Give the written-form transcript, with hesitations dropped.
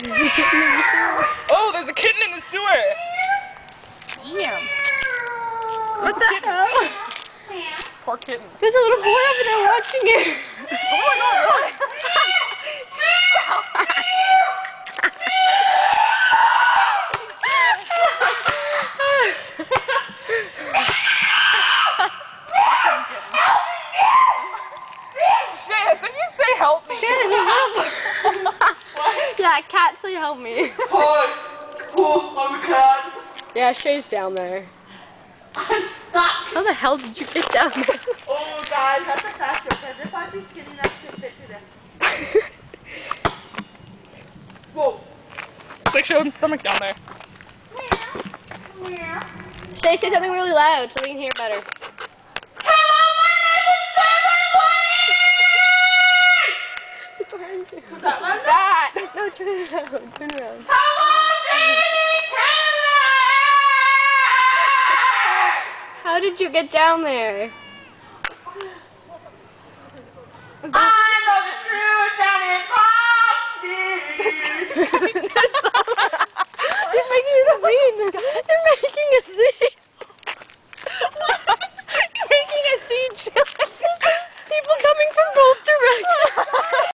Oh, there's a kitten in the sewer! Damn. What the hell? Poor kitten. There's a little boy over there watching it. Oh my god, really? Shay, didn't you say help me? Shay, there's a little boy. Yeah, cat, say help me. Hi! Oh, I'm a cat. Yeah, Shay's down there. Stop! How the hell did you get down there? Oh, guys, that's a fat joke. As if I'd be skinny enough to fit through this. Whoa. It's like showing stomach down there. Shay, say something really loud so we can hear better. Was that loud? That! No, turn around. Turn around. How did you get down there? Ah!